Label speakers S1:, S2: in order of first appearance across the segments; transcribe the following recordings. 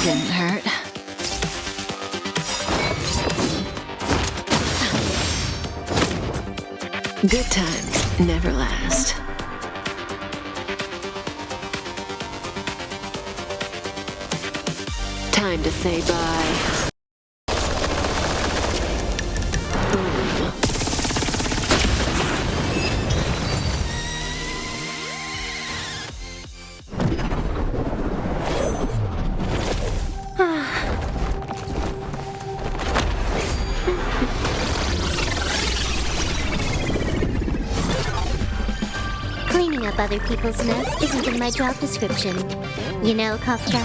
S1: didn't hurt. Good times never last. Time to say bye. Boom.
S2: Cleaning up other people's mess isn't in my job description. You know, Kafka?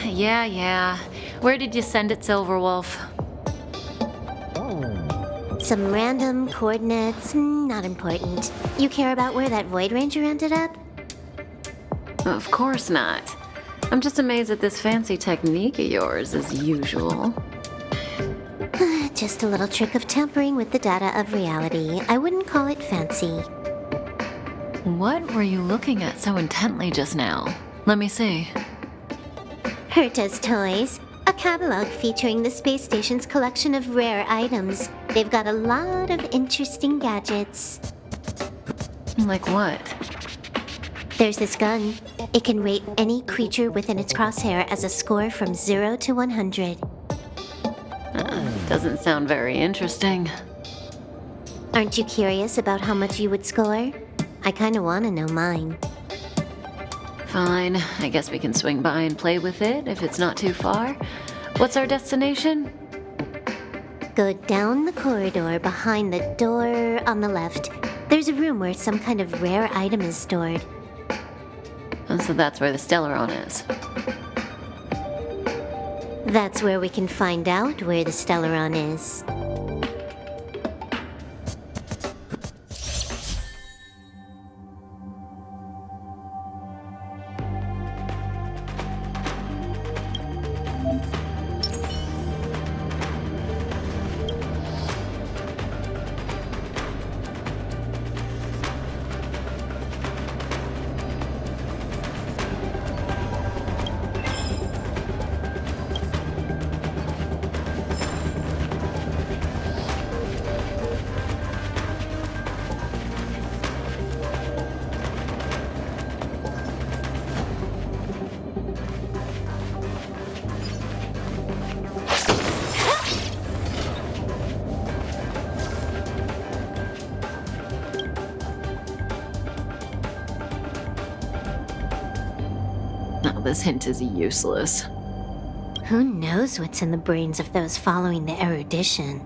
S1: Yeah. Where did you send it, Silverwolf?
S2: Some random coordinates, not important. You care about where that Void Ranger ended up?
S1: Of course not. I'm just amazed at this fancy technique of yours, as usual.
S2: Just a little trick of tampering with the data of reality. I wouldn't call it fancy.
S1: What were you looking at so intently just now? Let me see.
S2: Herta's Toys, a catalog featuring the space station's collection of rare items. They've got a lot of interesting gadgets.
S1: Like what?
S2: There's this gun. It can rate any creature within its crosshair as a score from 0 to 100.
S1: Doesn't sound very interesting.
S2: Aren't you curious about how much you would score? I kinda wanna know mine.
S1: Fine, I guess we can swing by and play with it if it's not too far. What's our destination?
S2: Go down the corridor behind the door on the left. There's a room where some kind of rare item is stored.
S1: Oh, so that's where the Stellaron is.
S2: That's where we can find out where the Stellaron is.
S1: Oh, this hint is useless.
S2: Who knows what's in the brains of those following the erudition?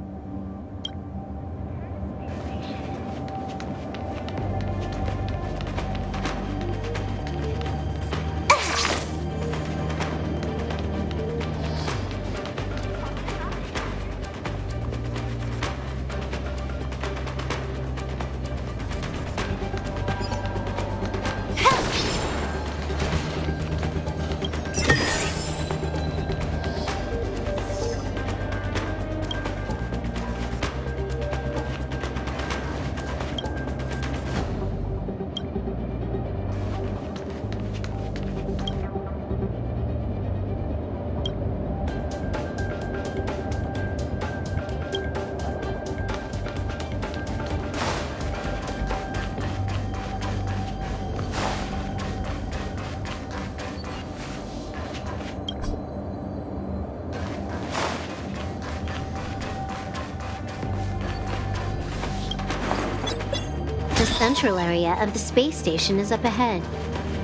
S2: The central area of the space station is up ahead.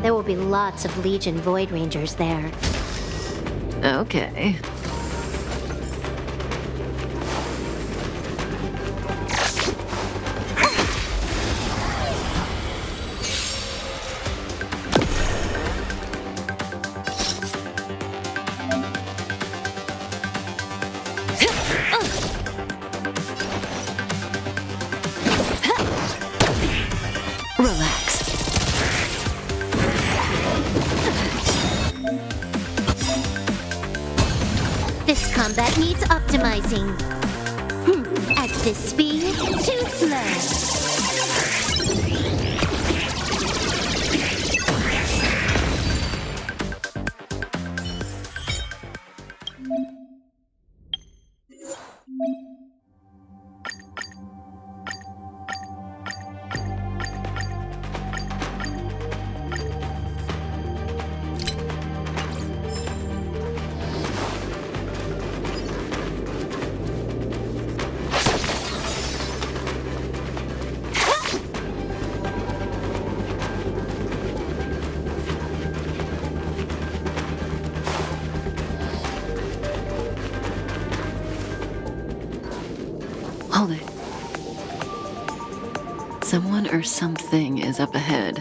S2: There will be lots of Legion Void Rangers there.
S1: Okay. Relax.
S2: This combat needs optimizing. At this speed, too slow.
S1: Someone or something is up ahead.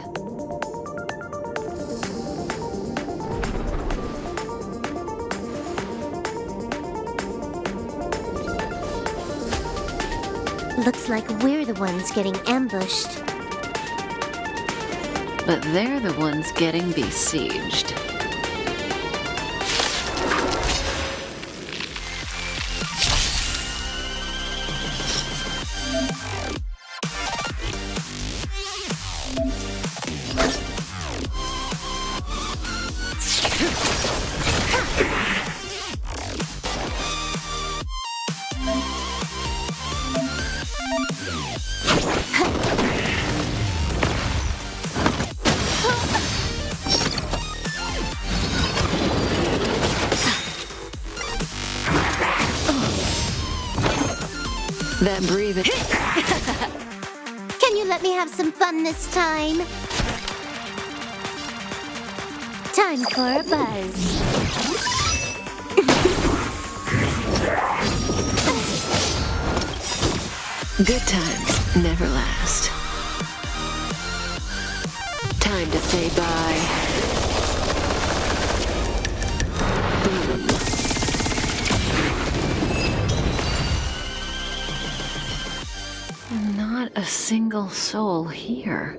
S2: Looks like we're the ones getting ambushed.
S1: But they're the ones getting besieged. That breathing.
S2: Can you let me have some fun this time? Time for a buzz.
S1: Good times never last. Time to say bye. Boom. Not a single soul here.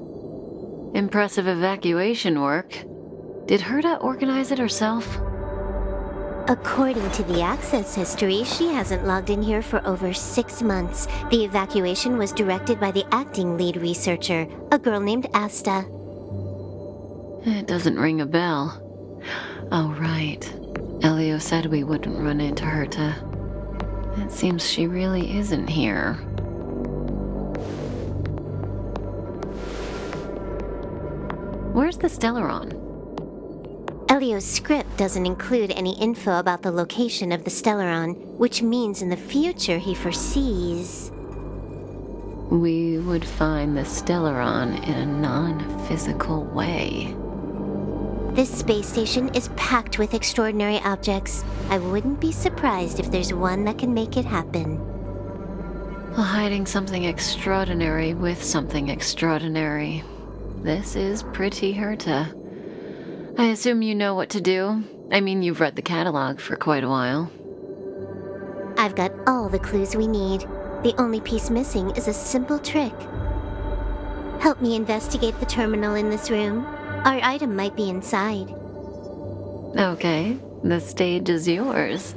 S1: Impressive evacuation work. Did Herta organize it herself?
S2: According to the access history, she hasn't logged in here for over 6 months. The evacuation was directed by the acting lead researcher, a girl named Asta.
S1: It doesn't ring a bell. Oh, right. Elio said we wouldn't run into Herta. It seems she really isn't here. Where's the Stellaron?
S2: Elio's script doesn't include any info about the location of the Stellaron, which means in the future he foresees...
S1: We would find the Stellaron in a non-physical way.
S2: This space station is packed with extraordinary objects. I wouldn't be surprised if there's one that can make it happen.
S1: Well, hiding something extraordinary with something extraordinary. This is pretty Herta. I assume you know what to do. I mean, you've read the catalog for quite a while.
S2: I've got all the clues we need. The only piece missing is a simple trick. Help me investigate the terminal in this room. Our item might be inside.
S1: Okay, the stage is yours.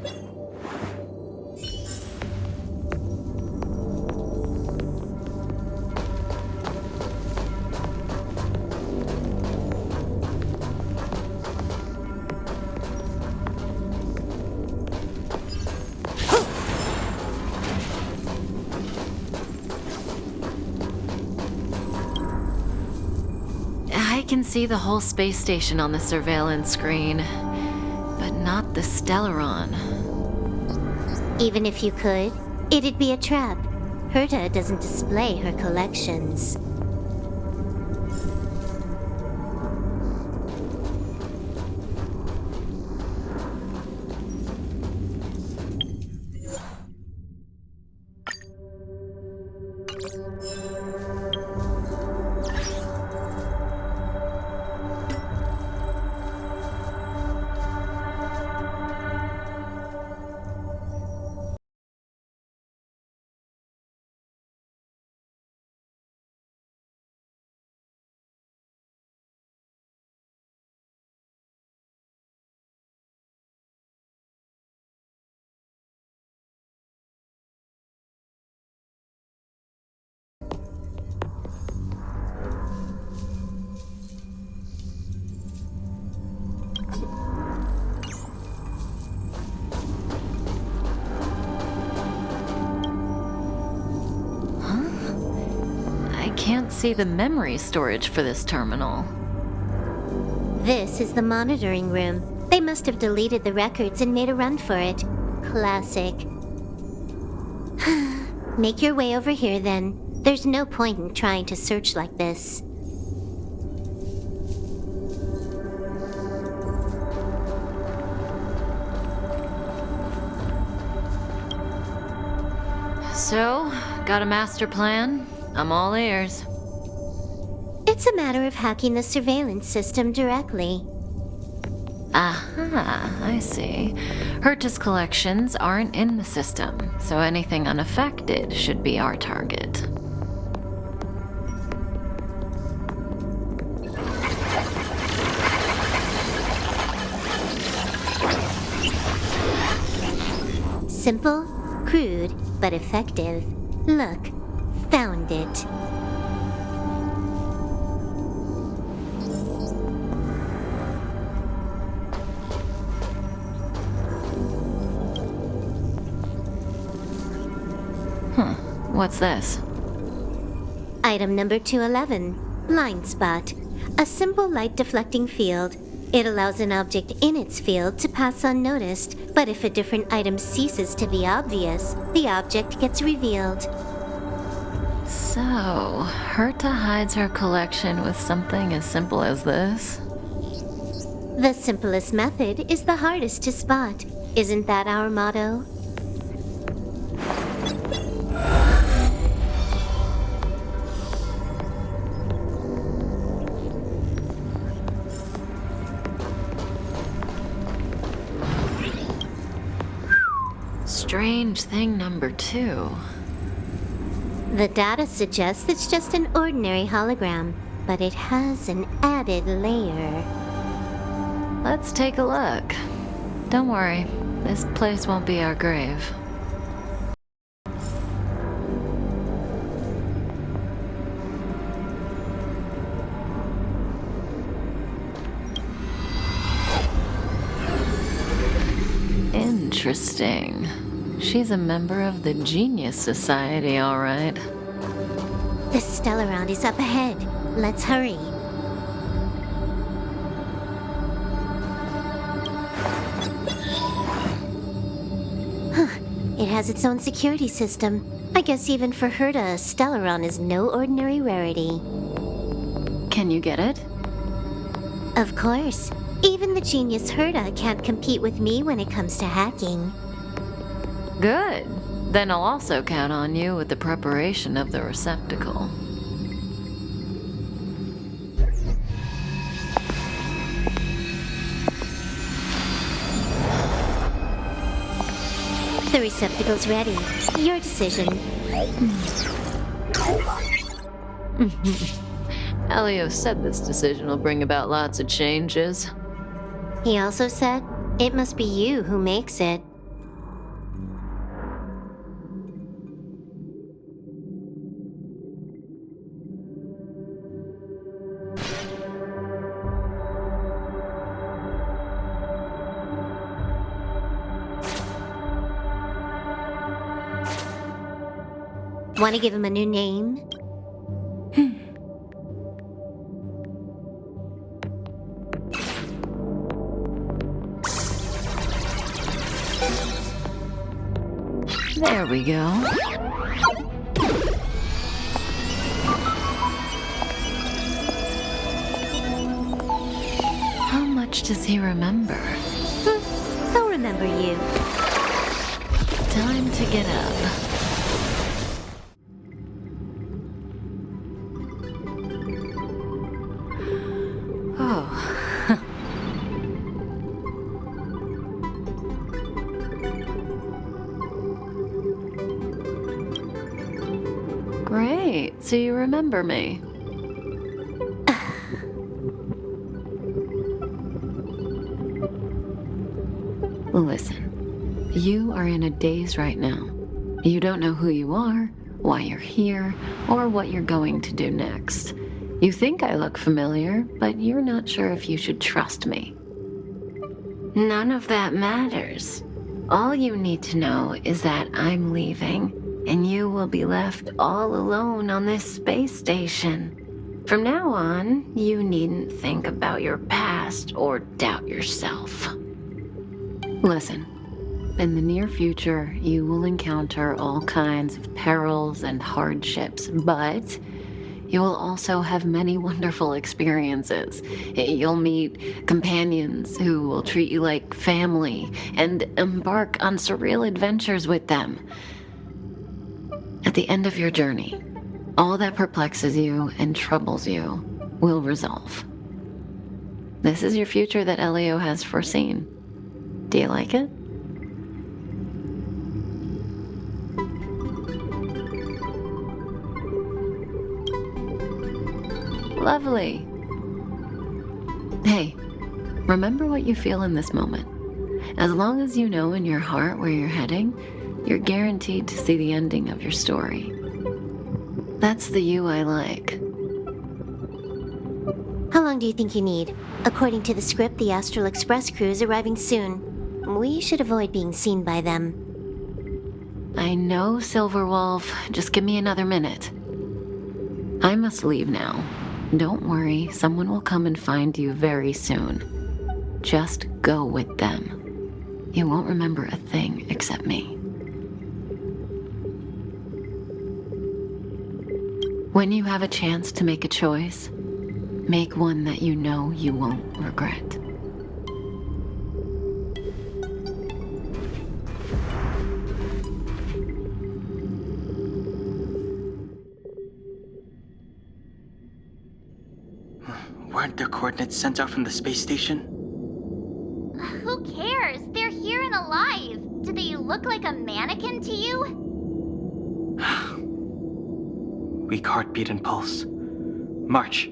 S1: I can see the whole space station on the surveillance screen, but not the Stellaron.
S2: Even if you could, it'd be a trap. Herta doesn't display her collections.
S1: Can't see the memory storage for this terminal.
S2: This is the monitoring room. They must have deleted the records and made a run for it. Classic. Make your way over here then. There's no point in trying to search like this.
S1: So, got a master plan? I'm all ears.
S2: It's a matter of hacking the surveillance system directly.
S1: Aha, I see. Herta's collections aren't in the system, so anything unaffected should be our target.
S2: Simple, crude, but effective. Look, found it.
S1: What's this?
S2: Item number 211, Blind Spot. A simple light deflecting field. It allows an object in its field to pass unnoticed, but if a different item ceases to be obvious, the object gets revealed.
S1: So, Herta hides her collection with something as simple as this?
S2: The simplest method is the hardest to spot. Isn't that our motto?
S1: Strange thing number 2.
S2: The data suggests it's just an ordinary hologram, but it has an added layer.
S1: Let's take a look. Don't worry, this place won't be our grave. Interesting. She's a member of the Genius Society, all right.
S2: The Stellaround is up ahead. Let's hurry. It has its own security system. I guess even for Herta, Stellaron is no ordinary rarity.
S1: Can you get it?
S2: Of course. Even the genius Herta can't compete with me when it comes to hacking.
S1: Good. Then I'll also count on you with the preparation of the receptacle.
S2: The receptacle's ready. Your decision.
S1: Elio said this decision will bring about lots of changes.
S2: He also said, it must be you who makes it. Want to give him a new name?
S1: There we go. How much does he remember?
S2: He'll remember you.
S1: Time to get up. Oh. Great, so you remember me. Listen, you are in a daze right now. You don't know who you are, why you're here, or what you're going to do next. You think I look familiar, but you're not sure if you should trust me. None of that matters. All you need to know is that I'm leaving, and you will be left all alone on this space station. From now on, you needn't think about your past or doubt yourself. Listen, in the near future, you will encounter all kinds of perils and hardships, but you will also have many wonderful experiences. You'll meet companions who will treat you like family and embark on surreal adventures with them. At the end of your journey, all that perplexes you and troubles you will resolve. This is your future that Elio has foreseen. Do you like it? Lovely. Hey, remember what you feel in this moment. As long as you know in your heart where you're heading, you're guaranteed to see the ending of your story. That's the you I like.
S2: How long do you think you need? According to the script, the Astral Express crew is arriving soon. We should avoid being seen by them.
S1: I know, Silverwolf. Just give me another minute. I must leave now. Don't worry, someone will come and find you very soon. Just go with them. You won't remember a thing except me. When you have a chance to make a choice, make one that you know you won't regret.
S3: Weren't their coordinates sent out from the space station?
S4: Who cares? They're here and alive. Do they look like a mannequin to you?
S3: Weak heartbeat and pulse. March,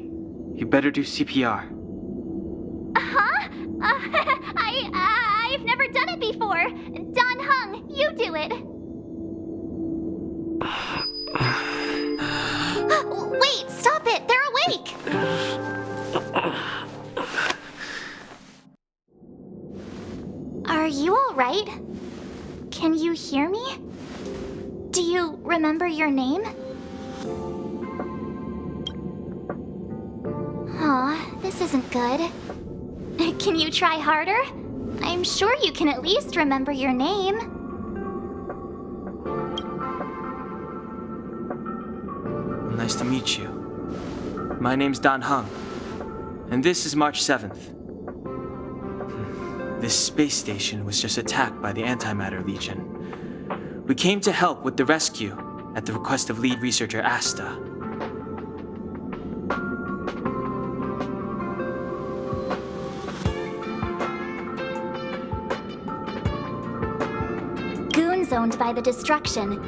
S3: you better do CPR.
S4: Huh? I've never done it before. Don Hung, you do it. Wait, stop it. They're awake. Are you all right? Can you hear me? Do you remember your name? Aw, this isn't good. Can you try harder? I'm sure you can at least remember your name.
S3: Nice to meet you. My name's Don Hung, and this is March 7th. This space station was just attacked by the Antimatter Legion. We came to help with the rescue at the request of lead researcher Asta.
S4: Goons owned by the destruction.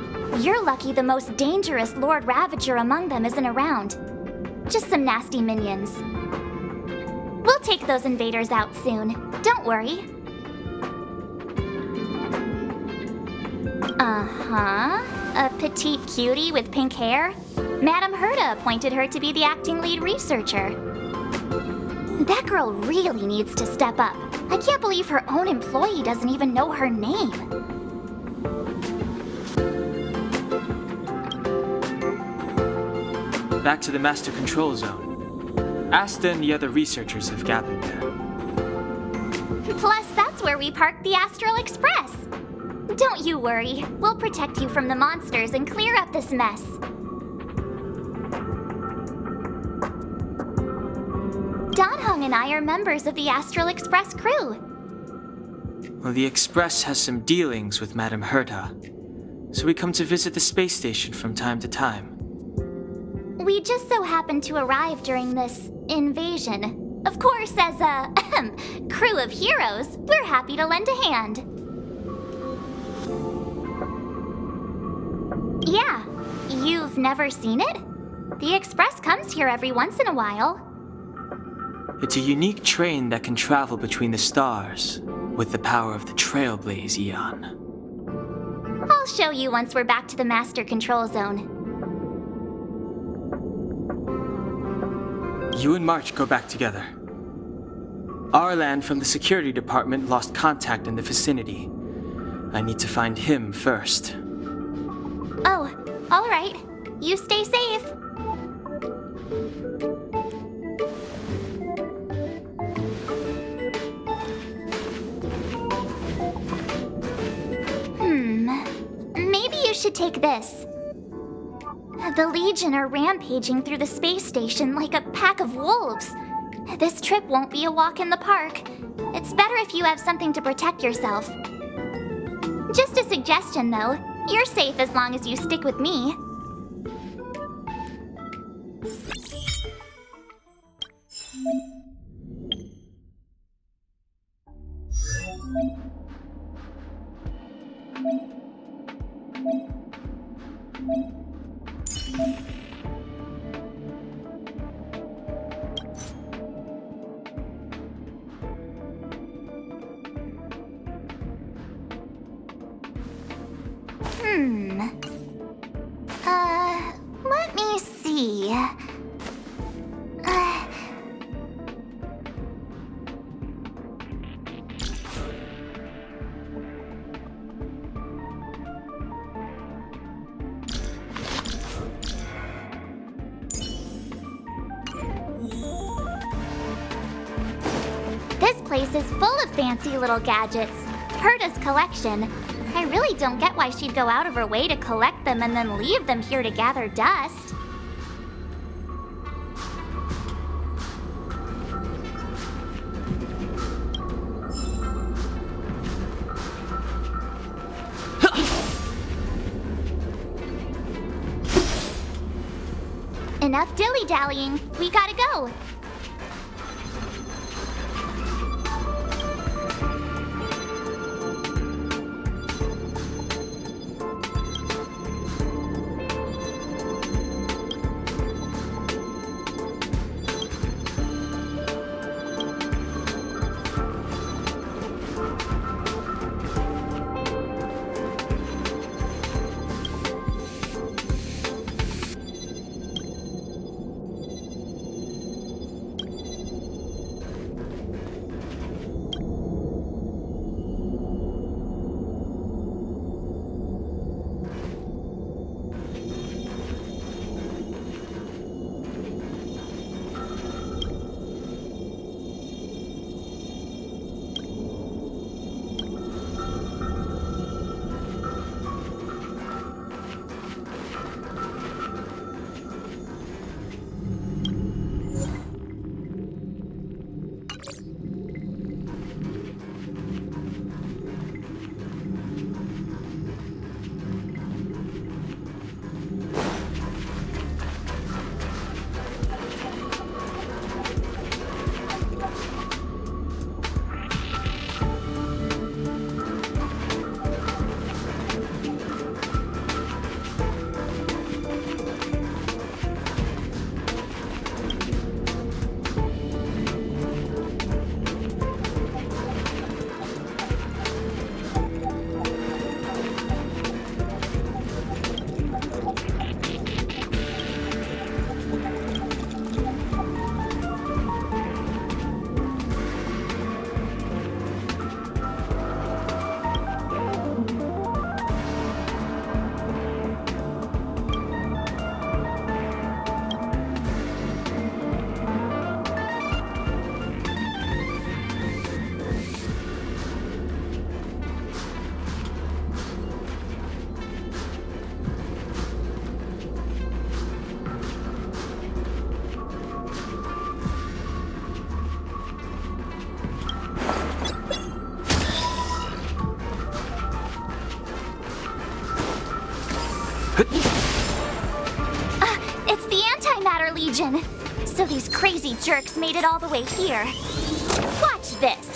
S4: You're lucky the most dangerous Lord Ravager among them isn't around. Just some nasty minions. We'll take those invaders out soon. Don't worry. Uh-huh. A petite cutie with pink hair? Madame Herta appointed her to be the acting lead researcher. That girl really needs to step up. I can't believe her own employee doesn't even know her name.
S3: Back to the Master Control Zone. Asta and the other researchers have gathered there.
S4: Plus, that's where we parked the Astral Express. Don't you worry. We'll protect you from the monsters and clear up this mess. Don Hung and I are members of the Astral Express crew.
S3: Well, the Express has some dealings with Madame Herta, so we come to visit the space station from time to time.
S4: We just so happened to arrive during this invasion. Of course, as a crew of heroes, we're happy to lend a hand. Yeah, you've never seen it? The Express comes here every once in a while.
S3: It's a unique train that can travel between the stars with the power of the Trailblaze Eon.
S4: I'll show you once we're back to the Master Control Zone.
S3: You and March go back together. Arlan from the security department lost contact in the vicinity. I need to find him first.
S4: Oh, all right. You stay safe. Maybe you should take this. The Legion are rampaging through the space station like a pack of wolves. This trip won't be a walk in the park. It's better if you have something to protect yourself. Just a suggestion, though. You're safe as long as you stick with me. Let me see. This place is full of fancy little gadgets. Herta's collection. I really don't get why she'd go out of her way to collect them and then leave them here to gather dust. Enough dilly-dallying. We gotta go. It's the Antimatter Legion. So these crazy jerks made it all the way here. Watch this.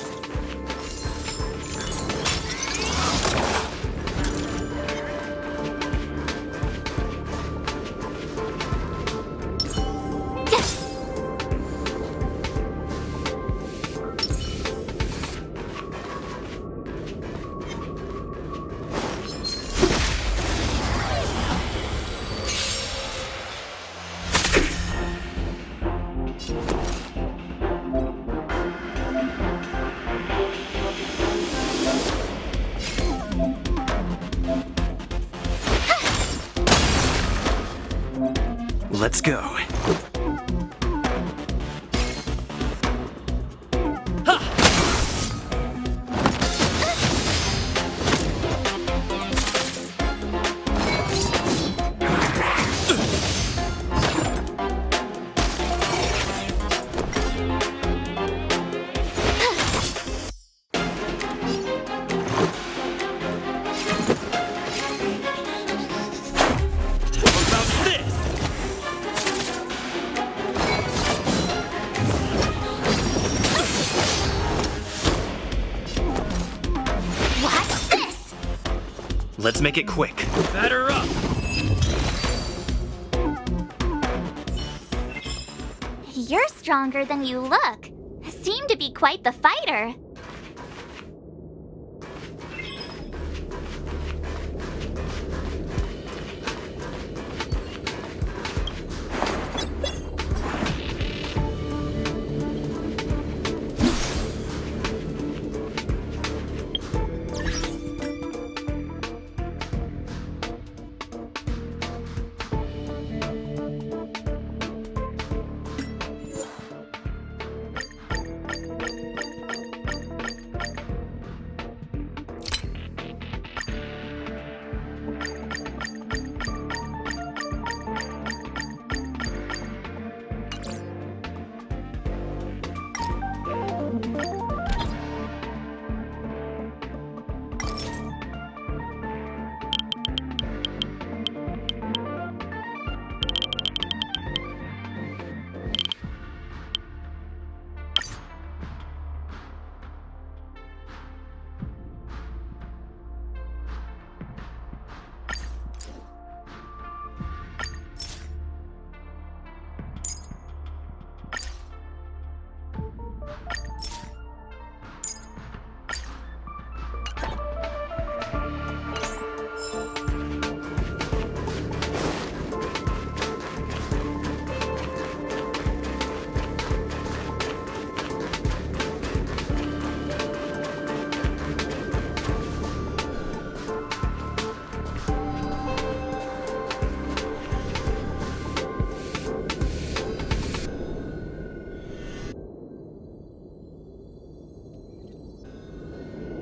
S5: Let's go. Let's make it quick.
S6: Batter up!
S4: You're stronger than you look. Seem to be quite the fighter.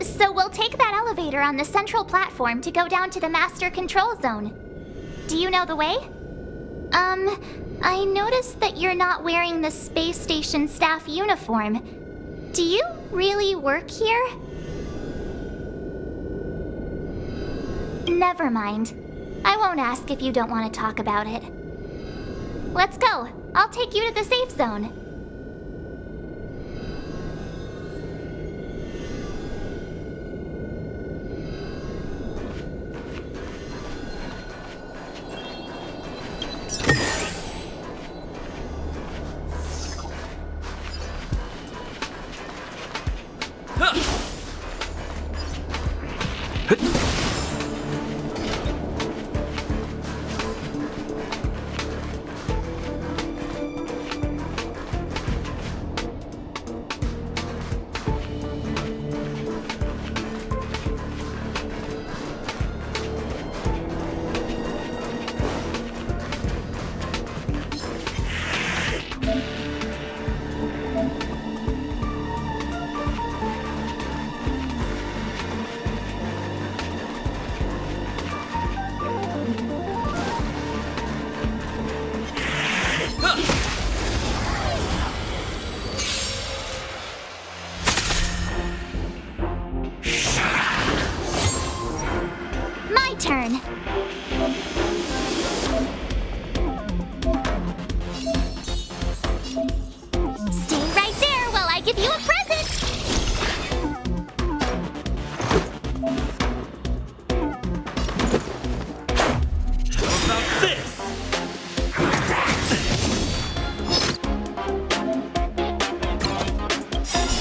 S4: So we'll take that elevator on the central platform to go down to the master control zone. Do you know the way? I noticed that you're not wearing the space station staff uniform. Do you really work here? Never mind. I won't ask if you don't want to talk about it. Let's go. I'll take you to the safe zone. Turn. Stay right there while I give you a present.
S6: How about this?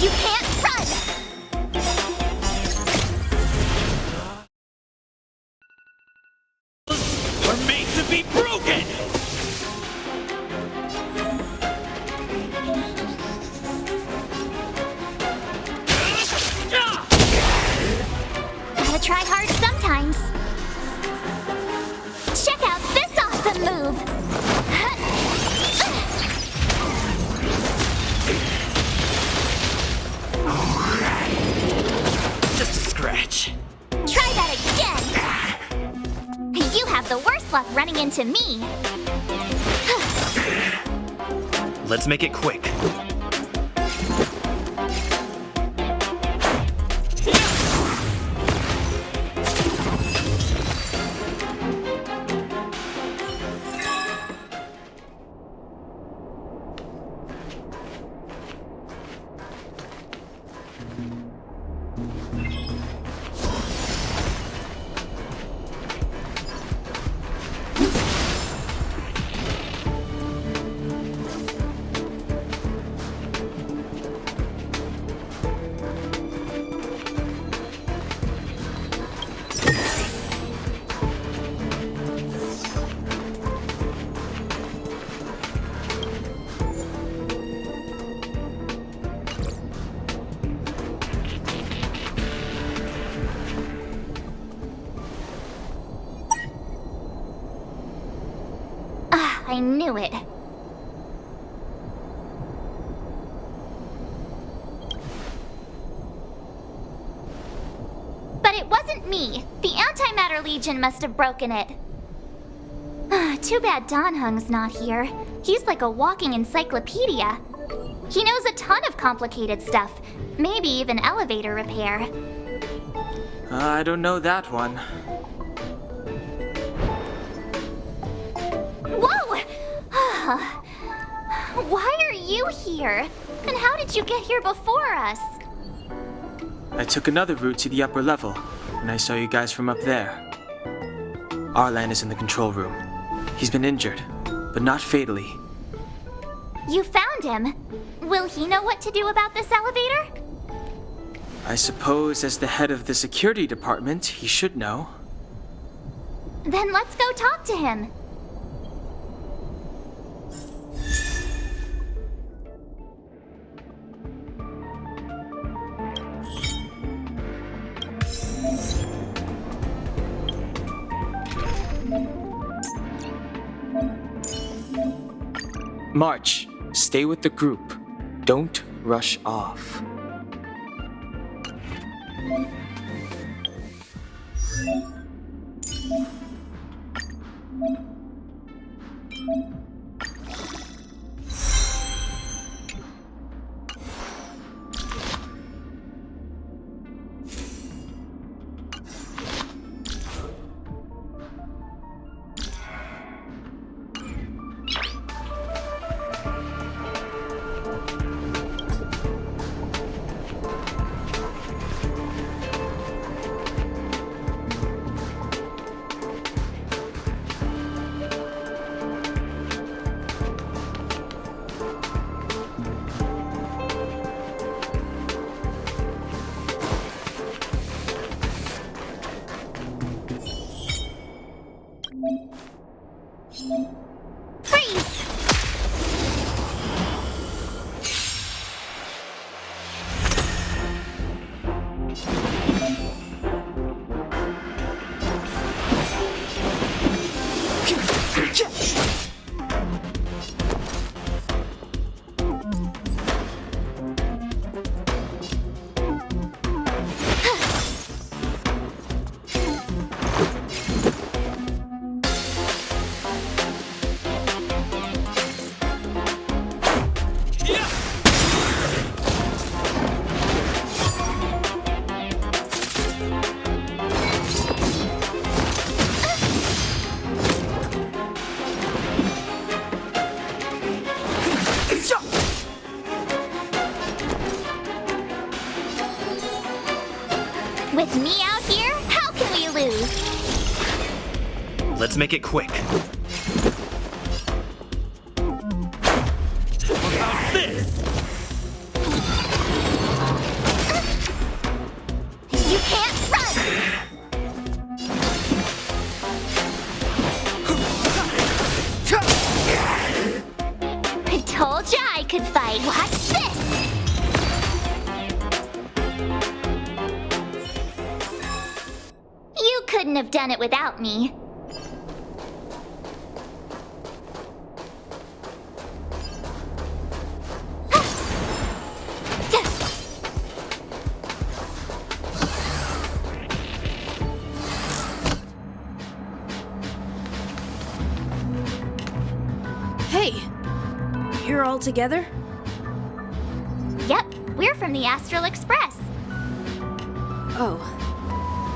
S4: You can't run.
S6: Are made to be broken!
S4: Gotta try hard sometimes. Check out this awesome move.
S5: Just a scratch.
S4: Try that again. You have the worst luck running into me.
S5: Let's make it quick.
S4: I knew it. But it wasn't me. The Antimatter Legion must have broken it. Too bad Dan Heng's not here. He's like a walking encyclopedia. He knows a ton of complicated stuff. Maybe even elevator repair.
S3: I don't know that one.
S4: Whoa! Why are you here? And how did you get here before us?
S3: I took another route to the upper level, and I saw you guys from up there. Arlan is in the control room. He's been injured, but not fatally.
S4: You found him. Will he know what to do about this elevator?
S3: I suppose as the head of the security department, he should know.
S4: Then let's go talk to him.
S3: March, stay with the group. Don't rush off.
S4: Freeze! With me out here, how can we lose?
S5: Let's make it quick.
S6: How about this?
S4: You can't run! I told ya I could fight. Watch this! You couldn't have done it without me.
S7: Hey! You're all together?
S4: Yep, we're from the Astral Express.
S7: Oh.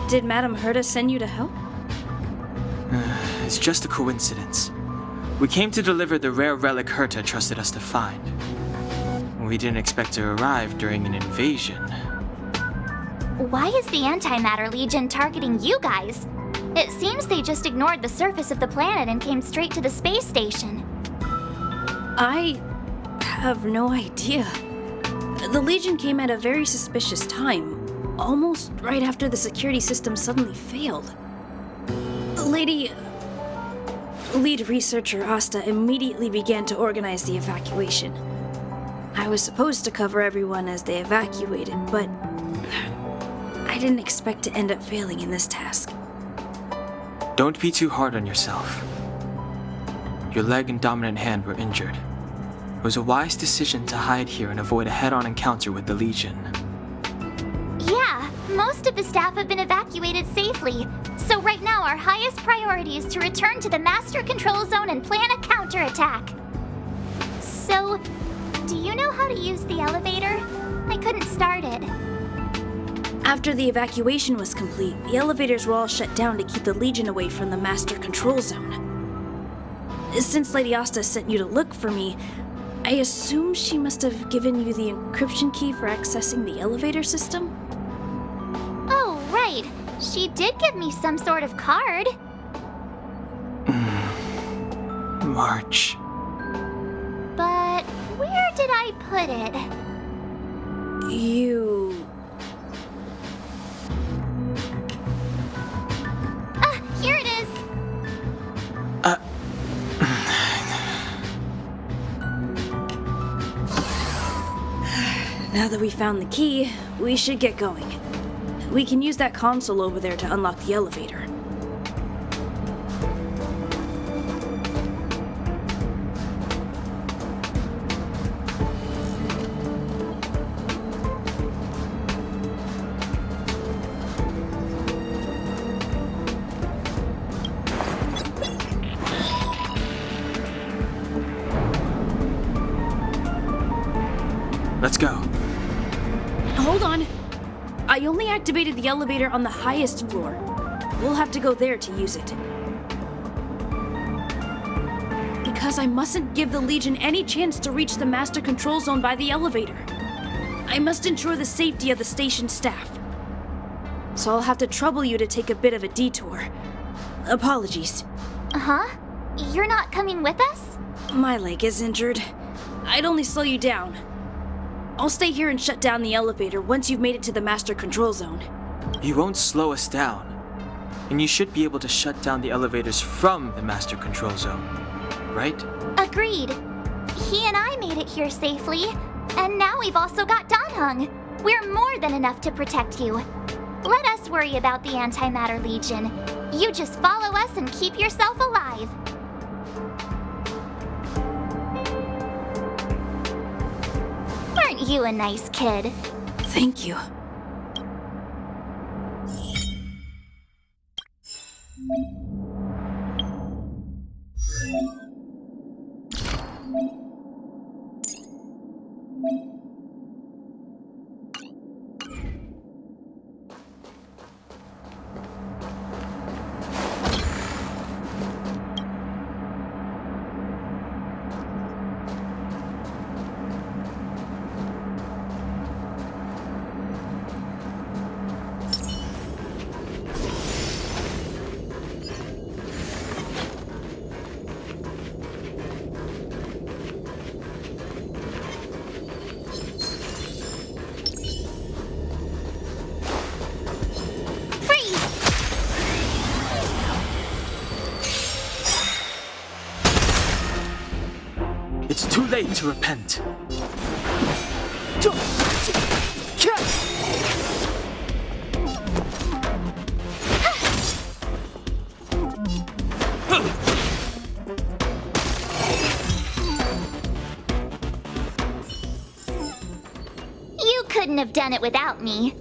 S7: Did Madame Herta send you to help?
S3: It's just a coincidence. We came to deliver the rare relic Herta trusted us to find. We didn't expect to arrive during an invasion.
S4: Why is the Antimatter Legion targeting you guys? It seems they just ignored the surface of the planet and came straight to the space station.
S7: I have no idea. The Legion came at a very suspicious time, almost right after the security system suddenly failed. Lead researcher Asta immediately began to organize the evacuation. I was supposed to cover everyone as they evacuated, but I didn't expect to end up failing in this task.
S3: Don't be too hard on yourself. Your leg and dominant hand were injured. It was a wise decision to hide here and avoid a head-on encounter with the Legion.
S4: Yeah, most of the staff have been evacuated safely. So right now our highest priority is to return to the Master Control Zone and plan a counterattack. So, do you know how to use the elevator? I couldn't start it.
S7: After the evacuation was complete, the elevators were all shut down to keep the Legion away from the Master Control Zone. Since Lady Asta sent you to look for me, I assume she must have given you the encryption key for accessing the elevator system?
S4: Oh, right. She did give me some sort of card.
S3: March.
S4: But where did I put it?
S7: You...
S4: Ah, here it is.
S7: Now that we found the key, we should get going. We can use that console over there to unlock the elevator.
S3: Let's go.
S7: Hold on. I only activated the elevator on the highest floor. We'll have to go there to use it. Because I mustn't give the Legion any chance to reach the Master Control Zone by the elevator. I must ensure the safety of the station staff. So I'll have to trouble you to take a bit of a detour. Apologies.
S4: Huh? You're not coming with us?
S7: My leg is injured. I'd only slow you down. I'll stay here and shut down the elevator once you've made it to the Master Control Zone.
S3: You won't slow us down. And you should be able to shut down the elevators from the Master Control Zone, right?
S4: Agreed. He and I made it here safely, and now we've also got Danheng. We're more than enough to protect you. Let us worry about the Antimatter Legion. You just follow us and keep yourself alive. Aren't you a nice kid?
S7: Thank you.
S3: It's too late to repent.
S4: You couldn't have done it without me.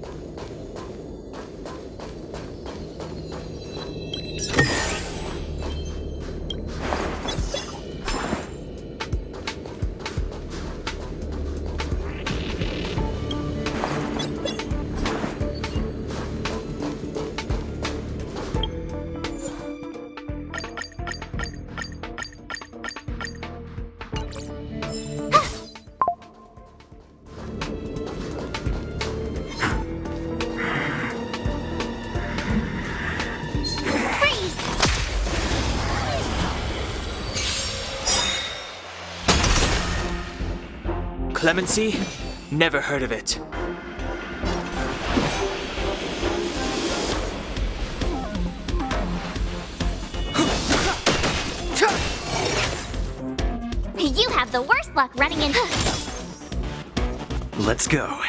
S3: Clemency? Never heard of it.
S4: You have the worst luck running into...
S5: Let's go.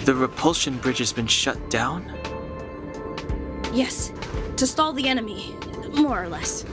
S3: The repulsion bridge has been shut down?
S7: Yes, to stall the enemy, more or less.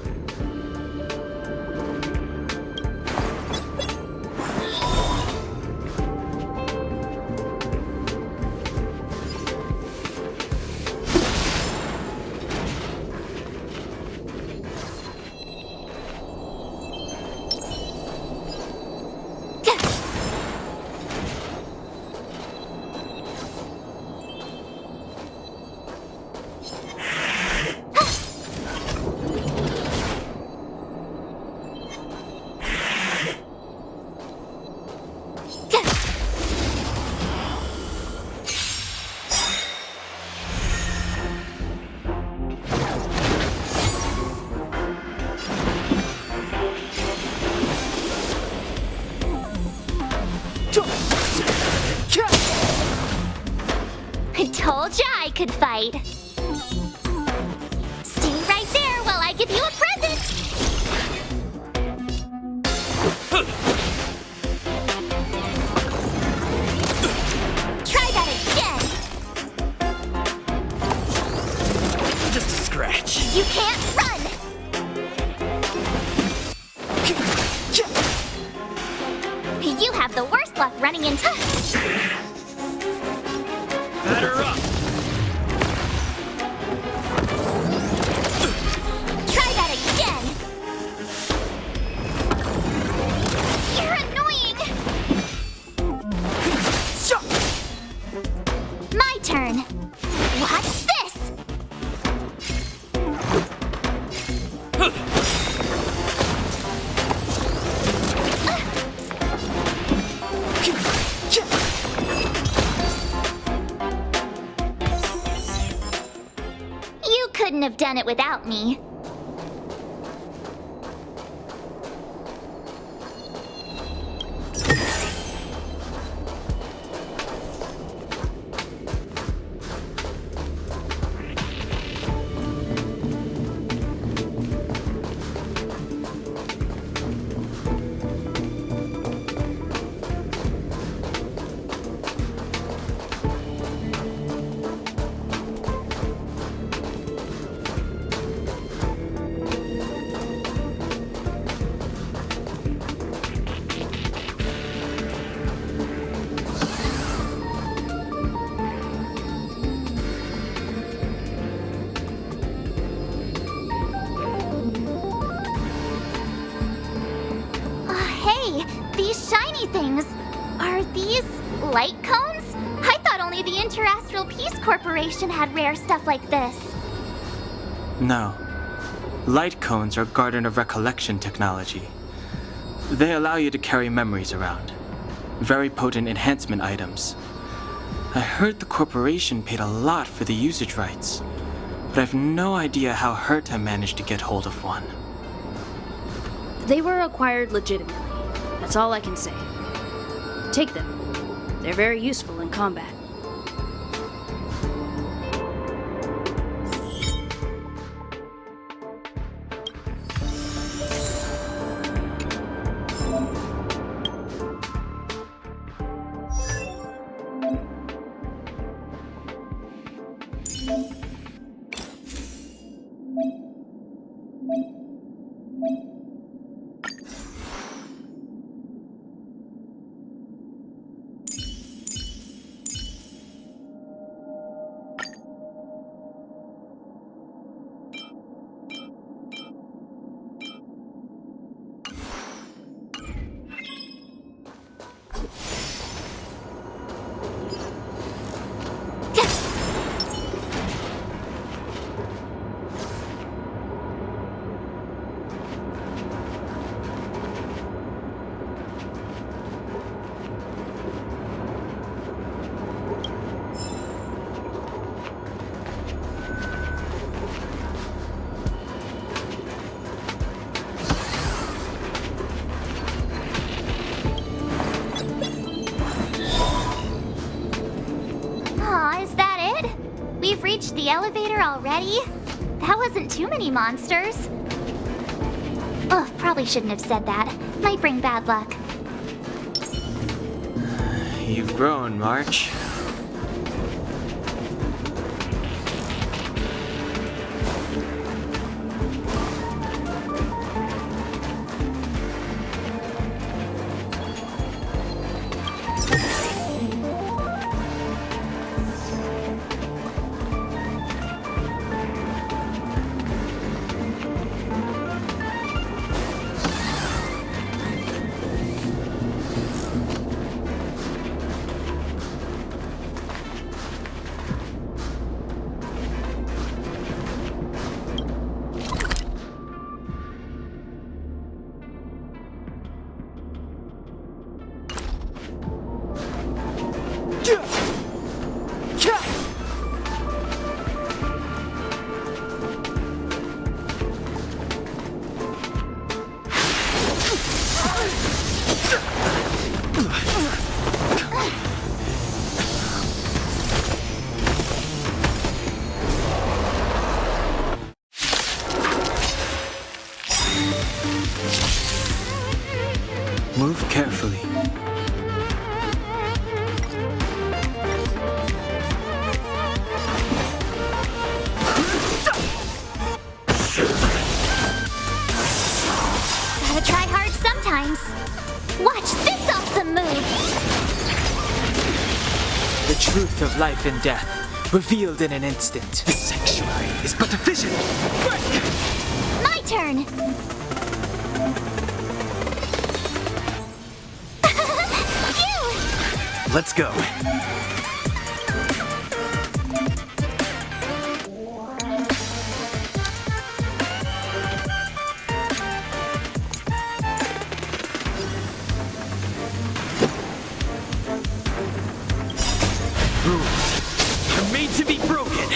S4: I told ya I could fight. Stay right there while I give you a present. Try that again.
S5: Just a scratch.
S4: You can't run. You have the worst luck running into...
S6: Batter up!
S4: Try that again! You're annoying! My turn! Watch this! You couldn't have done it without me. Hey, these shiny things. Are these light cones? I thought only the Interastral Peace Corporation had rare stuff like this.
S3: No. Light cones are Garden of Recollection technology. They allow you to carry memories around. Very potent enhancement items. I heard the corporation paid a lot for the usage rights, but I've no idea how Herta managed to get hold of one.
S7: They were acquired legitimately. That's all I can say. Take them. They're very useful in combat.
S4: Aw, is that it? We've reached the elevator already? That wasn't too many monsters. Ugh, probably shouldn't have said that. Might bring bad luck.
S3: You've grown, March. The truth of life and death, revealed in an instant.
S5: The sanctuary is but a vision. Quick!
S4: My turn! Phew!
S5: Let's go. Rules are made to be broken.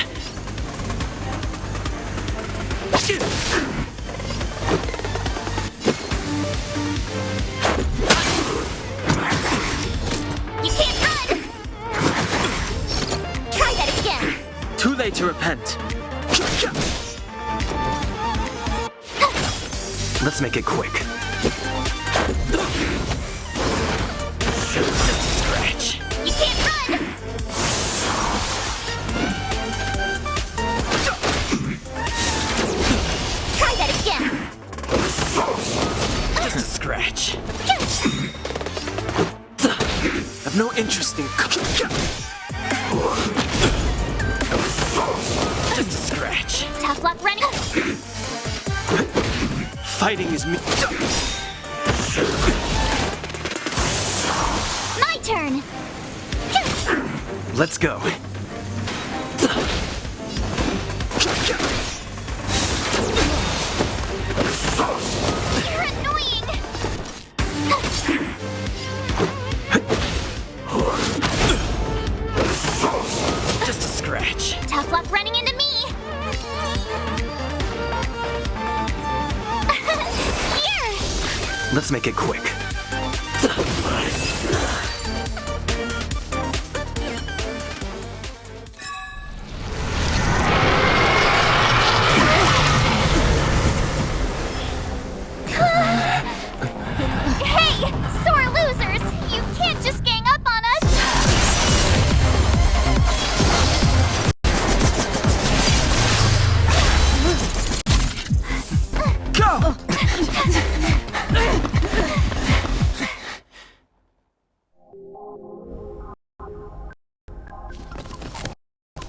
S4: You can't run! Try that again!
S3: Too late to repent.
S5: Let's make it quick. Just a scratch.
S4: You can't run! Try that again!
S5: Just a scratch.
S3: I've no interest in.
S5: Just a scratch.
S4: Tough luck running.
S3: Fighting is me.
S4: My turn!
S5: Let's go.
S4: You're annoying!
S5: Just a scratch.
S4: Tough luck running into me! Here!
S5: Let's make it quick.
S4: Hey! Sore losers! You can't just gang up on us!
S5: Go!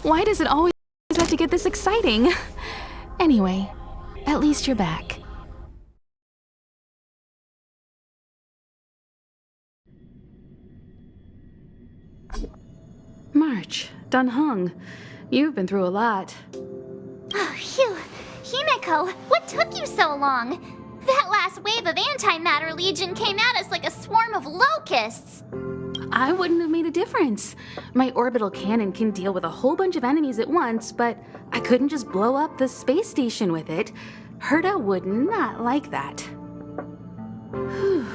S8: Why does it always have to get this exciting? Anyway, at least you're back. March, Dunhung, you've been through a lot.
S4: Oh, phew. Himeko, what took you so long? That last wave of Antimatter Legion came at us like a swarm of locusts.
S8: I wouldn't have made a difference. My orbital cannon can deal with a whole bunch of enemies at once, but I couldn't just blow up the space station with it. Herta would not like that. Whew.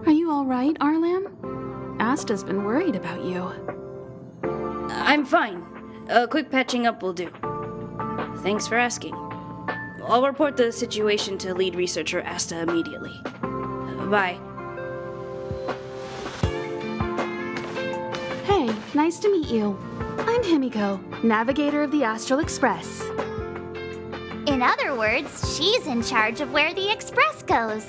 S8: Are you all right, Arlam? Asta's been worried about you.
S7: I'm fine. A quick patching up will do. Thanks for asking. I'll report the situation to lead researcher Asta immediately. Bye.
S8: Hey, nice to meet you. I'm Himiko, navigator of the Astral Express.
S4: In other words, she's in charge of where the express goes.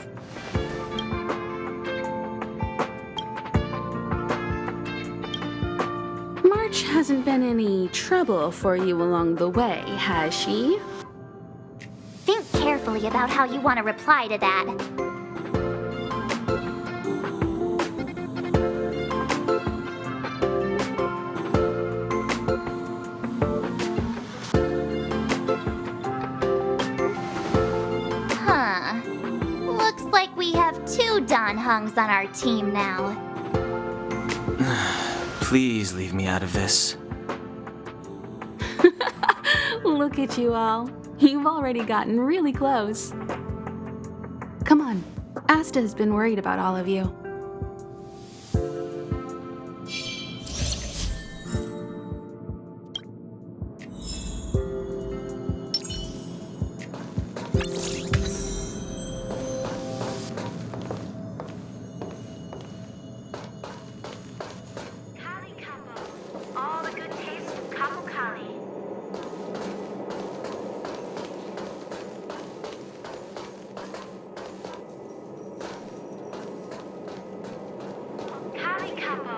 S8: March hasn't been any trouble for you along the way, has she?
S4: Think carefully about how you want to reply to that. Huh. Looks like we have two Dunhungs on our team now.
S3: Please leave me out of this.
S8: Look at you all. You've already gotten really close. Come on. Asta has been worried about all of you.
S9: Kali Kambo. All the good taste from Kapu Kali. Kali Kambo.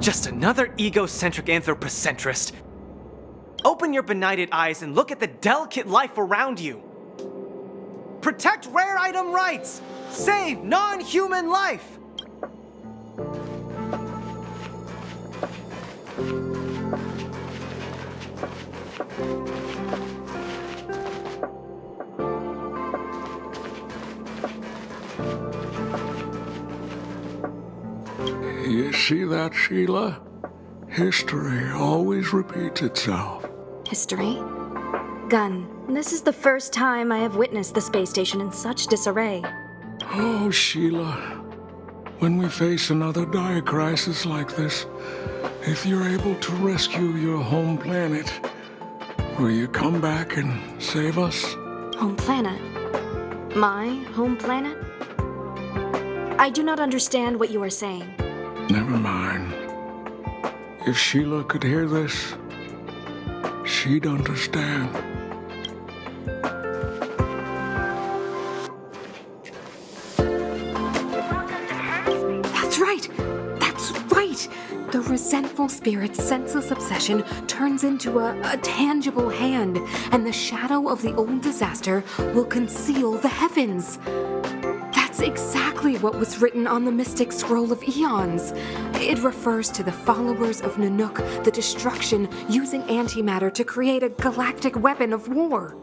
S5: Just another egocentric anthropocentrist. Open your benighted eyes and look at the delicate life around you. Protect rare item rights! Save non-human life!
S10: You see that, Sheila? History always repeats itself.
S7: History? Gun, this is the first time I have witnessed the space station in such disarray.
S10: Oh, Sheila. When we face another dire crisis like this, if you're able to rescue your home planet, will you come back and save us?
S7: Home planet? My home planet? I do not understand what you are saying.
S10: Never mind. If Sheila could hear this, she'd understand.
S8: That's right! That's right! The resentful spirit's senseless obsession turns into a tangible hand, and the shadow of the old disaster will conceal the heavens. That's exactly what was written on the Mystic Scroll of Eons. It refers to the followers of Nanook, the destruction using antimatter to create a galactic weapon of war.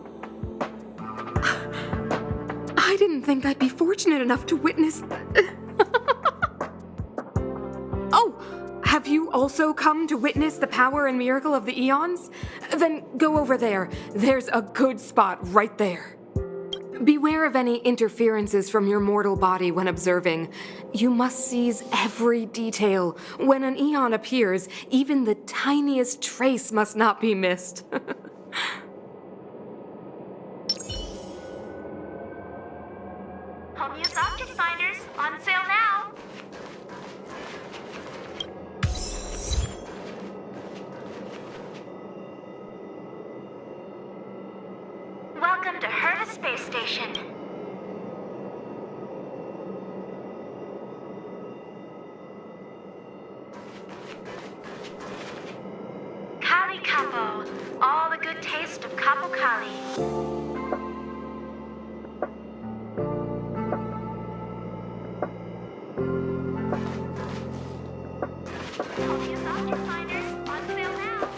S8: I didn't think I'd be fortunate enough to witness. Oh, have you also come to witness the power and miracle of the Eons? Then go over there. There's a good spot right there. Beware of any interferences from your mortal body when observing. You must seize every detail. When an Eon appears, even the tiniest trace must not be missed.
S9: Homeo's Object Finders on sale now. Welcome to Herta Space Station. Kali Capo, all the good taste of Capo Kali. Homeo's Object Finders on sale now.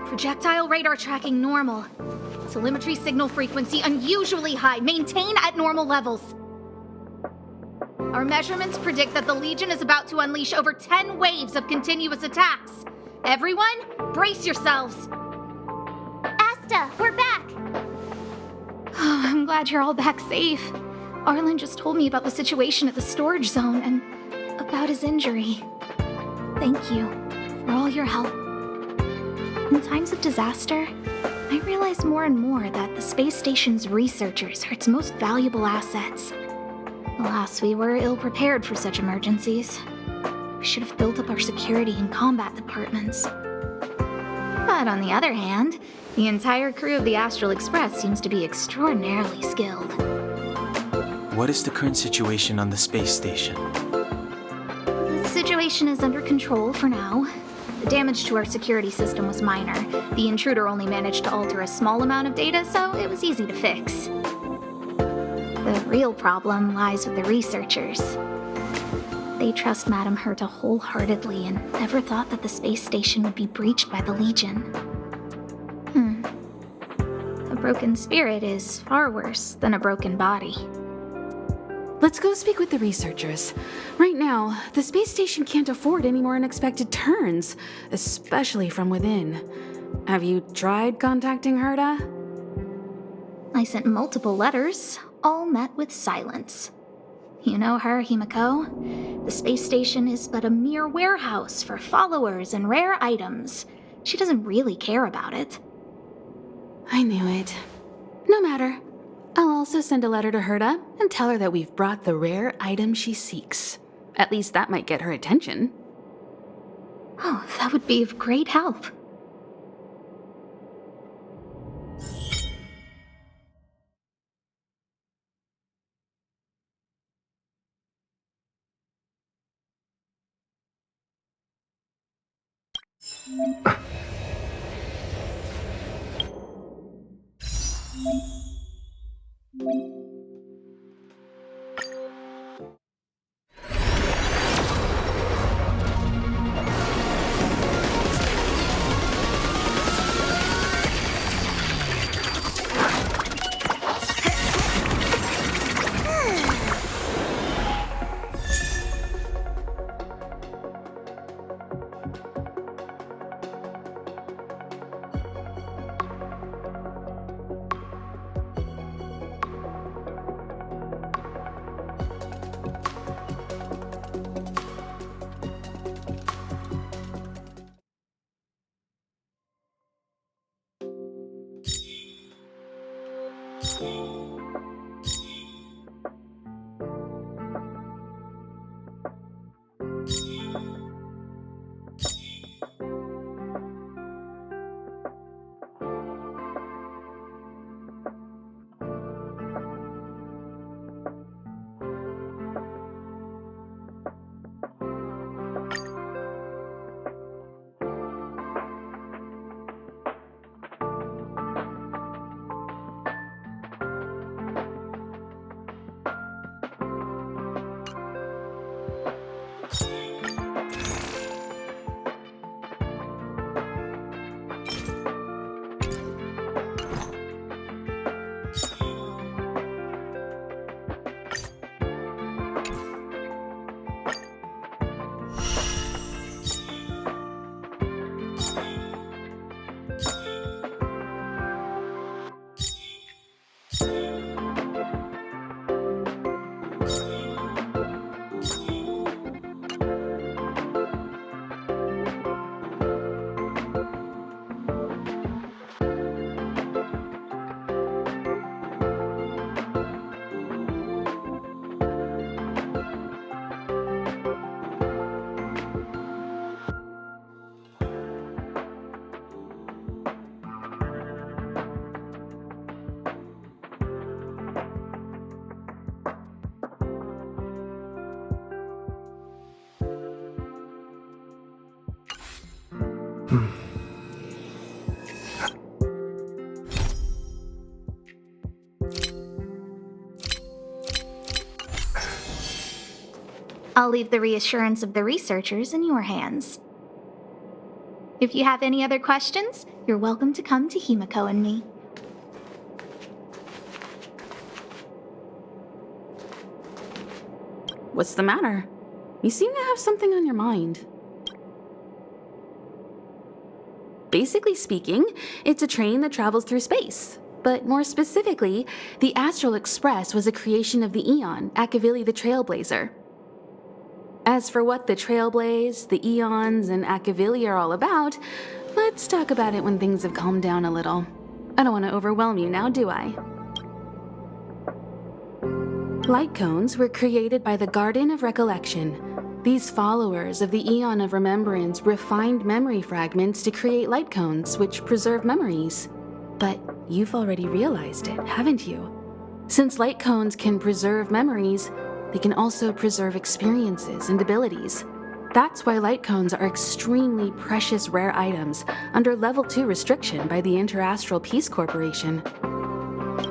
S4: Projectile radar tracking normal. Telemetry signal frequency unusually high. Maintain at normal levels. Our measurements predict that the Legion is about to unleash over 10 waves of continuous attacks. Everyone, brace yourselves. Asta, we're back. Oh, I'm glad you're all back safe. Arlen just told me about the situation at the storage zone and about his injury. Thank you for all your help. In times of disaster, I realize more and more that the space station's researchers are its most valuable assets. Alas, we were ill-prepared for such emergencies. We should have built up our security and combat departments. But on the other hand, the entire crew of the Astral Express seems to be extraordinarily skilled.
S3: What is the current situation on the space station?
S4: The situation is under control for now. The damage to our security system was minor. The intruder only managed to alter a small amount of data, so it was easy to fix. The real problem lies with the researchers. They trust Madame Herta wholeheartedly and never thought that the space station would be breached by the Legion. A broken spirit is far worse than a broken body.
S8: Let's go speak with the researchers. Right now, the space station can't afford any more unexpected turns, especially from within. Have you tried contacting Herta?
S4: I sent multiple letters, all met with silence. You know her, Himiko. The space station is but a mere warehouse for followers and rare items. She doesn't really care about it.
S8: I knew it. No matter. I'll also send a letter to Herta and tell her that we've brought the rare item she seeks. At least that might get her attention.
S4: Oh, that would be of great help. I'll leave the reassurance of the researchers in your hands. If you have any other questions, you're welcome to come to Himiko and me.
S8: What's the matter? You seem to have something on your mind. Basically speaking, it's a train that travels through space. But more specifically, the Astral Express was a creation of the Eon, Akavili the Trailblazer. As for what the Trailblaze, the Eons, and Akavili are all about, let's talk about it when things have calmed down a little. I don't want to overwhelm you now, do I? Light cones were created by the Garden of Recollection. These followers of the Eon of Remembrance refined memory fragments to create light cones, which preserve memories. But you've already realized it, haven't you? Since light cones can preserve memories, they can also preserve experiences and abilities. That's why light cones are extremely precious rare items under Level 2 restriction by the Interastral Peace Corporation.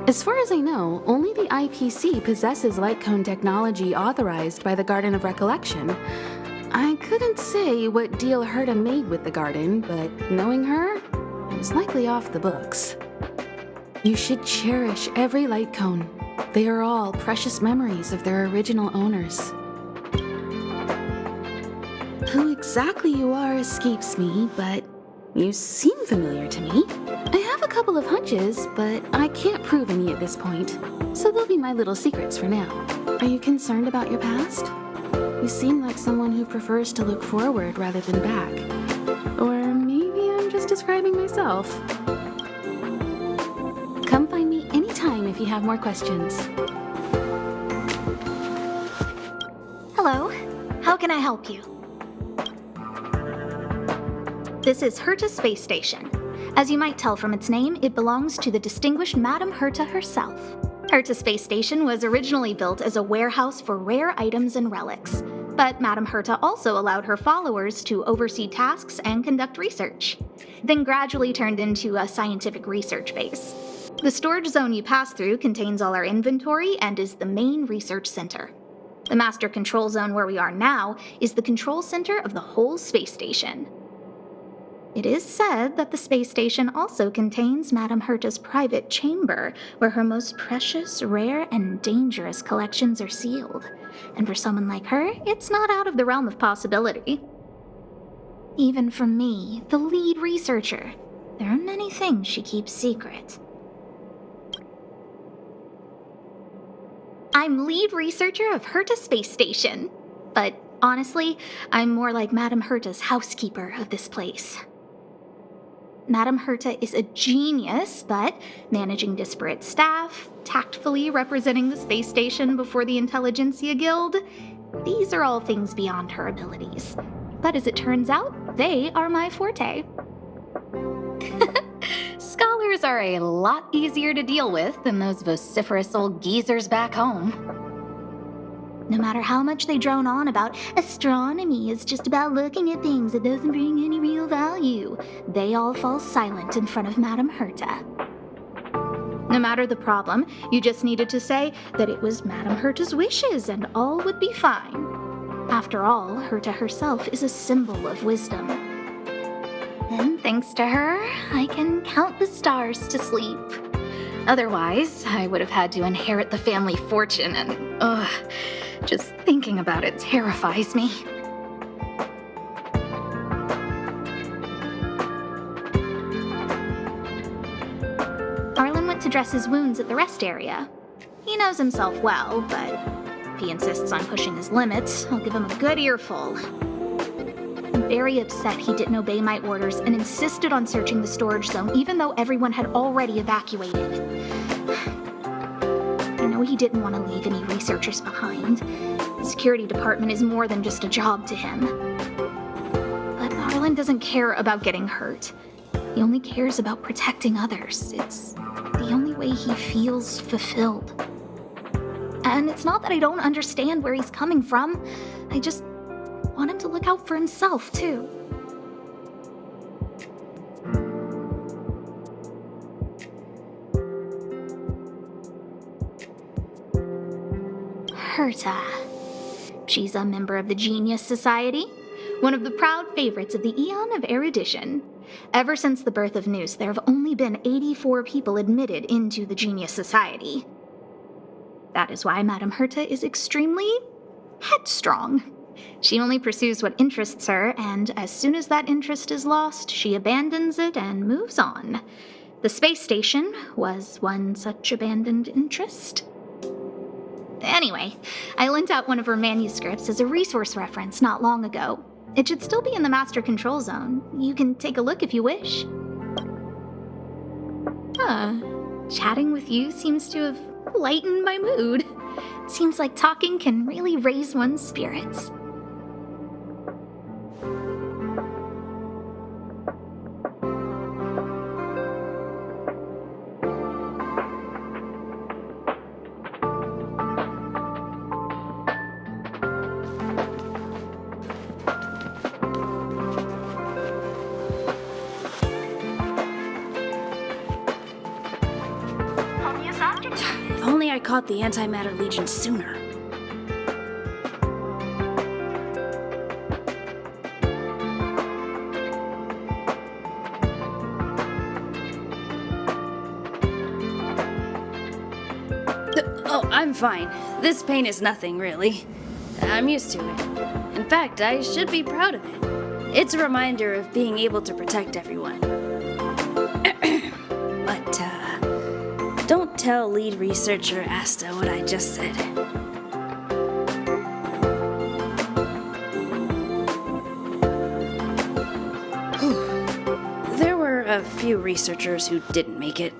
S8: As far as I know, only the IPC possesses light cone technology authorized by the Garden of Recollection. I couldn't say what deal Herta made with the Garden, but knowing her, it was likely off the books. You should cherish every light cone. They are all precious memories of their original owners. Who exactly you are escapes me, but you seem familiar to me. I have a couple of hunches, but I can't prove any at this point, so they'll be my little secrets for now. Are you concerned about your past? You seem like someone who prefers to look forward rather than back. Or maybe I'm just describing myself. Come find me anytime if you have more questions.
S4: Hello, how can I help you? This is Herta Space Station. As you might tell from its name, it belongs to the distinguished Madame Herta herself. Herta Space Station was originally built as a warehouse for rare items and relics.
S11: But Madame Herta also allowed her followers to oversee tasks and conduct research, then gradually turned into a scientific research base. The storage zone you pass through contains all our inventory and is the main research center. The master control zone where we are now is the control center of the whole space station. It is said that the space station also contains Madame Herta's private chamber, where her most precious, rare, and dangerous collections are sealed. And for someone like her, it's not out of the realm of possibility. Even from me, the lead researcher, there are many things she keeps secret. I'm lead researcher of Herta Space Station, but honestly, I'm more like Madame Herta's housekeeper of this place. Madame Herta is a genius, but managing disparate staff, tactfully representing the space station before the Intelligentsia Guild, these are all things beyond her abilities. But as it turns out, they are my forte. Scholars are a lot easier to deal with than those vociferous old geezers back home. No matter how much they drone on about astronomy is just about looking at things that doesn't bring any real value, they all fall silent in front of Madame Herta. No matter the problem, you just needed to say that it was Madame Herta's wishes and all would be fine. After all, Herta herself is a symbol of wisdom. And thanks to her, I can count the stars to sleep. Otherwise, I would have had to inherit the family fortune and, just thinking about it terrifies me. Arlen went to dress his wounds at the rest area. He knows himself well, but if he insists on pushing his limits, I'll give him a good earful. I'm very upset he didn't obey my orders and insisted on searching the storage zone even though everyone had already evacuated. I know he didn't want to leave any researchers behind. The security department is more than just a job to him. But Arlen doesn't care about getting hurt. He only cares about protecting others. It's the only way he feels fulfilled. And it's not that I don't understand where he's coming from. I just want him to look out for himself, too. Herta. She's a member of the Genius Society, one of the proud favorites of the Eon of Erudition. Ever since the birth of Nous, there have only been 84 people admitted into the Genius Society. That is why Madame Herta is extremely headstrong. She only pursues what interests her, and as soon as that interest is lost, she abandons it and moves on. The space station was one such abandoned interest. Anyway, I lent out one of her manuscripts as a resource reference not long ago. It should still be in the master control zone. You can take a look if you wish. Chatting with you seems to have lightened my mood. Seems like talking can really raise one's spirits.
S7: If only I caught the Antimatter Legion sooner. Oh, I'm fine. This pain is nothing, really. I'm used to it. In fact, I should be proud of it. It's a reminder of being able to protect everyone. But, don't tell lead researcher Asta what I just said. There were a few researchers who didn't make it.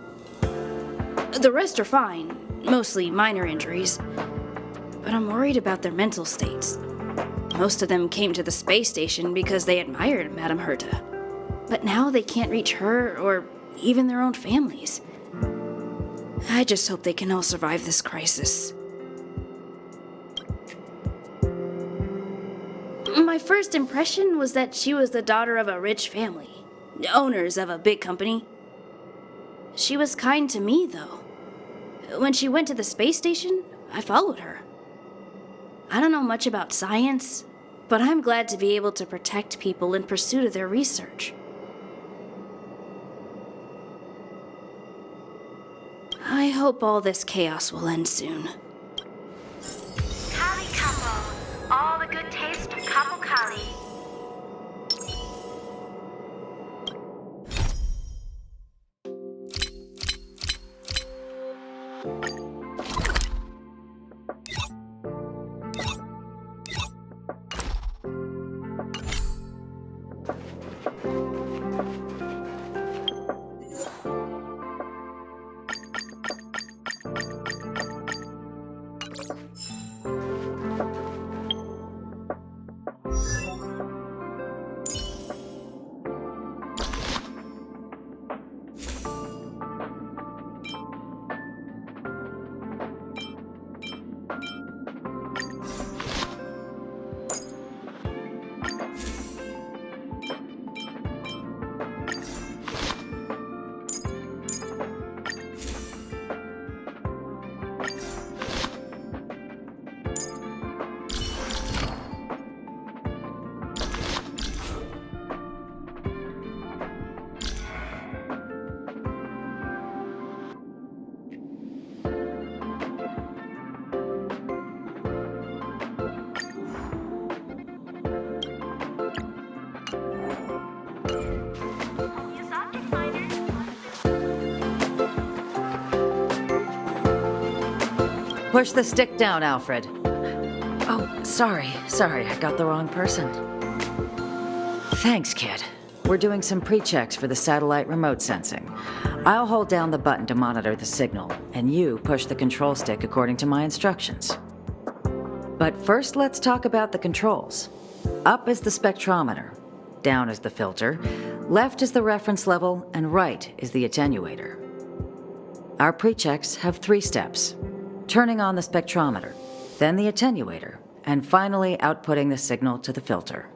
S7: The rest are fine, mostly minor injuries. But I'm worried about their mental states. Most of them came to the space station because they admired Madame Herta. But now they can't reach her or even their own families. I just hope they can all survive this crisis. My first impression was that she was the daughter of a rich family, owners of a big company. She was kind to me, though. When she went to the space station, I followed her. I don't know much about science, but I'm glad to be able to protect people in pursuit of their research. I hope all this chaos will end soon.
S9: Kali Kapo, all the good taste of Kapo Kali.
S12: Push the stick down, Alfred. Oh, sorry, I got the wrong person. Thanks, kid. We're doing some pre-checks for the satellite remote sensing. I'll hold down the button to monitor the signal, and you push the control stick according to my instructions. But first, let's talk about the controls. Up is the spectrometer, down is the filter, left is the reference level, and right is the attenuator. Our pre-checks have 3 steps. Turning on the spectrometer, then the attenuator, and finally outputting the signal to the filter.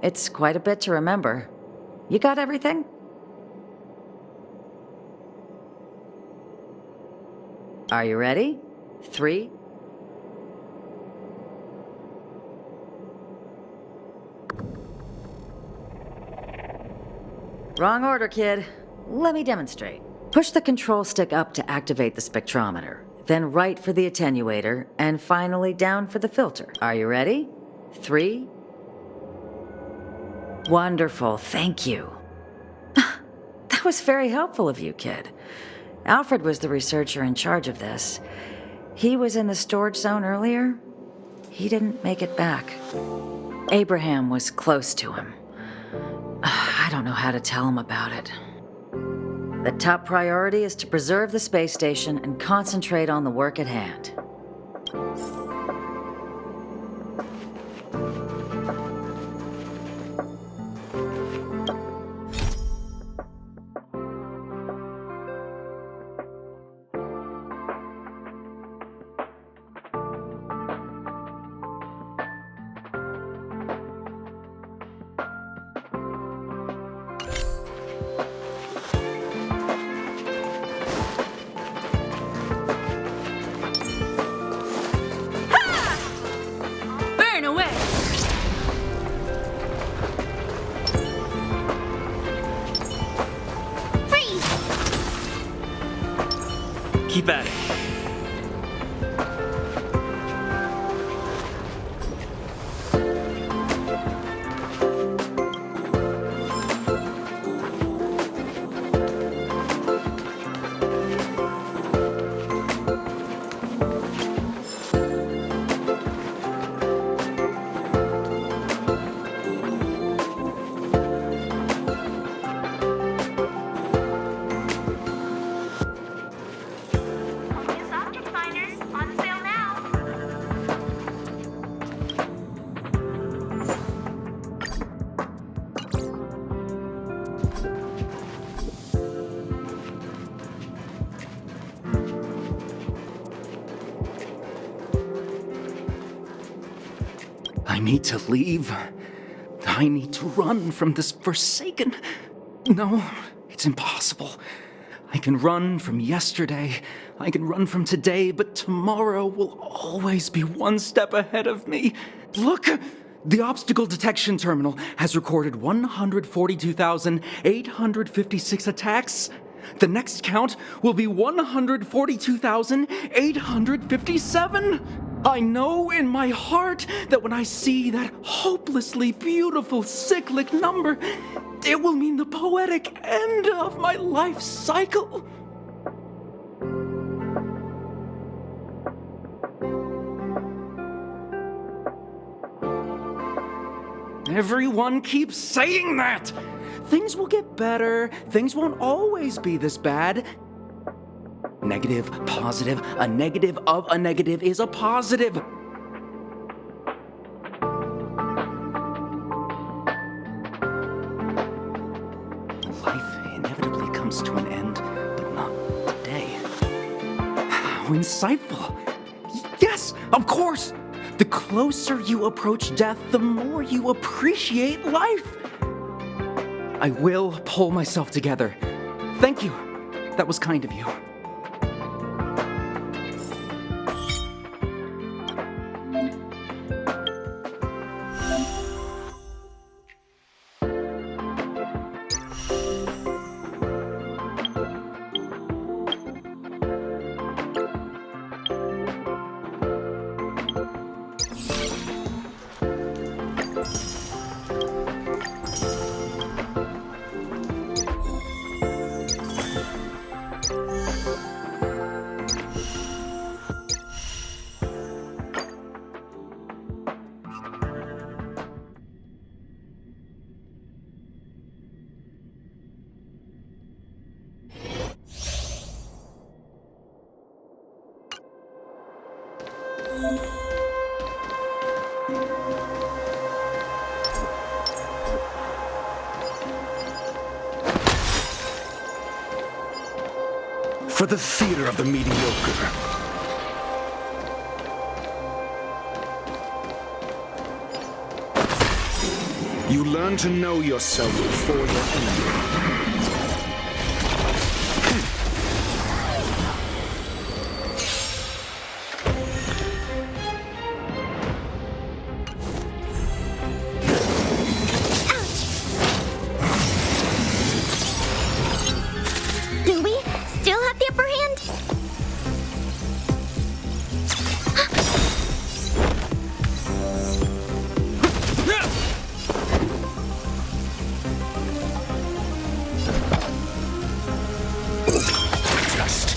S12: It's quite a bit to remember. You got everything? Are you ready? 3. Wrong order, kid. Let me demonstrate. Push the control stick up to activate the spectrometer, then right for the attenuator, and finally down for the filter. Are you ready? 3. Wonderful, thank you. That was very helpful of you, kid. Alfred was the researcher in charge of this. He was in the storage zone earlier. He didn't make it back. Abraham was close to him. I don't know how to tell him about it. The top priority is to preserve the space station and concentrate on the work at hand.
S6: Keep at it.
S13: I need to leave. I need to run from this forsaken... No, it's impossible. I can run from yesterday, I can run from today, but tomorrow will always be one step ahead of me. Look! The obstacle detection terminal has recorded 142,856 attacks. The next count will be 142,857. I know in my heart that when I see that hopelessly beautiful cyclic number, it will mean the poetic end of my life cycle. Everyone keeps saying that! Things will get better. Things won't always be this bad. Negative, positive, a negative of a negative is a positive. Life inevitably comes to an end, but not today. How insightful. Yes, of course. The closer you approach death, the more you appreciate life. I will pull myself together. Thank you. That was kind of you.
S10: For the theater of the mediocre. You learn to know yourself before your enemy.
S2: Do we still have the upper hand?
S10: Just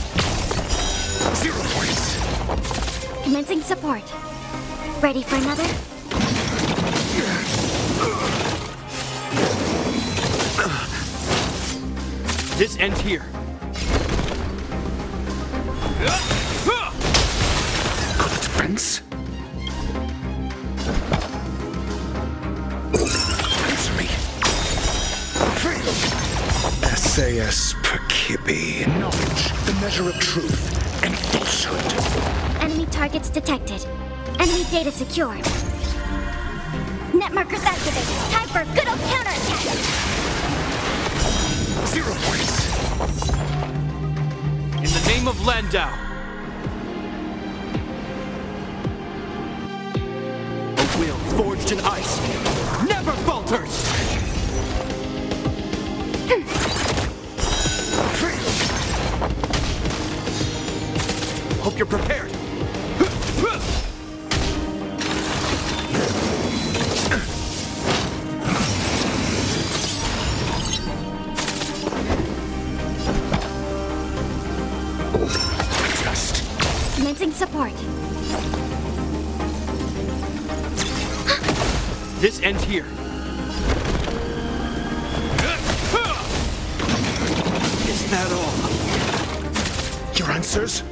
S10: 0 points.
S2: Commencing support. Ready for another?
S6: This ends here.
S10: For the defense? Answer me. SAS Perkibi. Knowledge, the measure of truth and falsehood.
S2: Enemy targets detected. Enemy data secured. Net markers activated. Time for a good old counterattack.
S10: 0 points.
S6: In the name of Landau. A will forged in ice never falters. Hope you're prepared.
S2: Commencing support.
S6: This ends here.
S10: Is that all? Your answers?